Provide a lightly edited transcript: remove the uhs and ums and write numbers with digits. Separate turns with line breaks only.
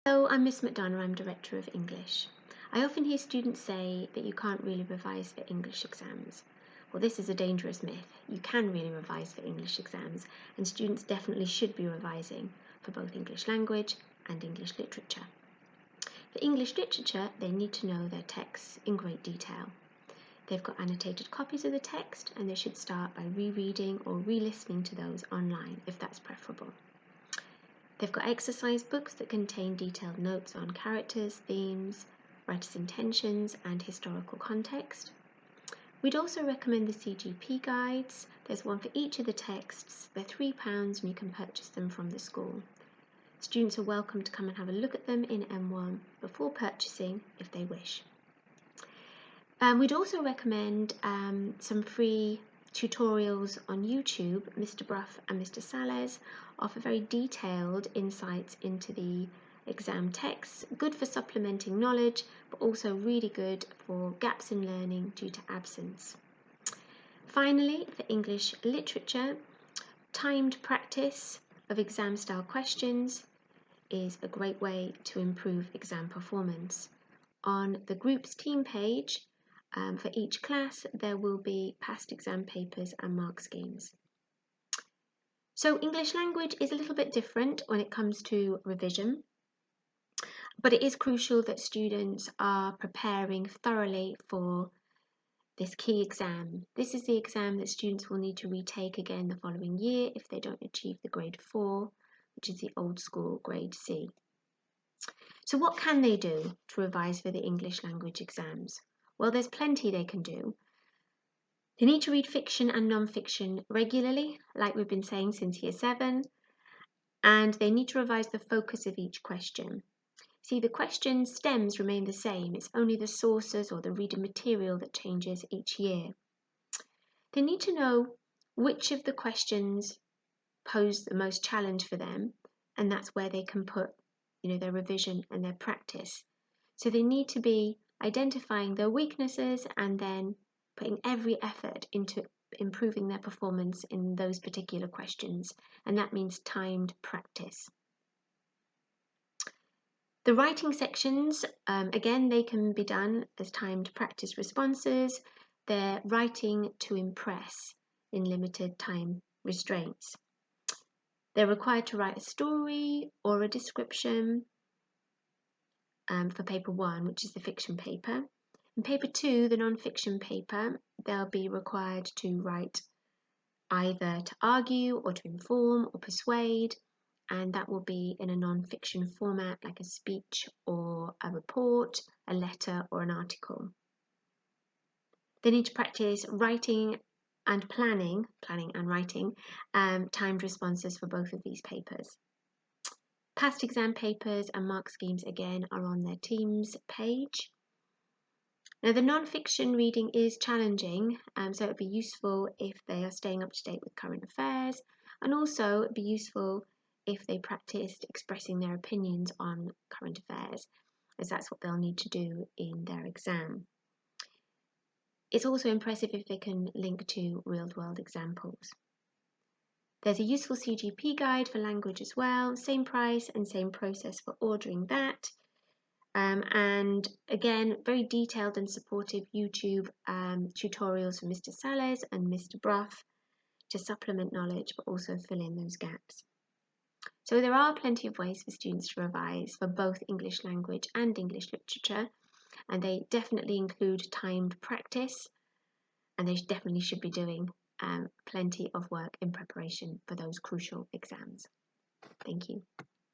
Hello, I'm Miss McDonagh, I'm Director of English. I often hear students say that you can't really revise for English exams. Well, this is a dangerous myth. You can really revise for English exams, and students definitely should be revising for both English language and English literature. For English literature, they need to know their texts in great detail. They've got annotated copies of the text, and they should start by rereading or re-listening to those online if that's preferable. They've got exercise books that contain detailed notes on characters, themes, writers' intentions, and historical context. We'd also recommend the CGP guides. There's one for each of the texts. They're £3 and you can purchase them from the school. Students are welcome to come and have a look at them in M1 before purchasing if they wish. We'd also recommend some free tutorials on YouTube. Mr. Bruff and Mr. Sales offer very detailed insights into the exam texts, good for supplementing knowledge, but also really good for gaps in learning due to absence. Finally, for English literature, timed practice of exam-style questions is a great way to improve exam performance. On the group's team page, for each class, there will be past exam papers and mark schemes. So English language is a little bit different when it comes to revision, but it is crucial that students are preparing thoroughly for this key exam. This is the exam that students will need to retake again the following year if they don't achieve the grade 4, which is the old school grade C. So what can they do to revise for the English language exams? Well, there's plenty they can do. They need to read fiction and non-fiction regularly, like we've been saying since year 7, and they need to revise the focus of each question. See, the question stems remain the same, it's only the sources or the reader material that changes each year. They need to know which of the questions pose the most challenge for them, and that's where they can put their revision and their practice. So they need to be identifying their weaknesses and then putting every effort into improving their performance in those particular questions, and that means timed practice. The writing sections, again, they can be done as timed practice responses. They're writing to impress in limited time restraints. They're required to write a story or a description for paper 1, which is the fiction paper. In paper 2, the non-fiction paper, they'll be required to write either to argue or to inform or persuade, and that will be in a non-fiction format like a speech or a report, a letter or an article. They need to practice writing and planning and writing, timed responses for both of these papers. Past exam papers and mark schemes again are on their team's page. Now the non-fiction reading is challenging, so it would be useful if they are staying up to date with current affairs, and also it would be useful if they practiced expressing their opinions on current affairs, as that's what they'll need to do in their exam. It's also impressive if they can link to real-world examples. There's a useful CGP guide for language as well, same price and same process for ordering that. And again, very detailed and supportive YouTube tutorials from Mr. Sales and Mr. Bruff to supplement knowledge but also fill in those gaps. So there are plenty of ways for students to revise for both English language and English literature, and they definitely include timed practice, and they definitely should be doing plenty of work in preparation for those crucial exams. Thank you.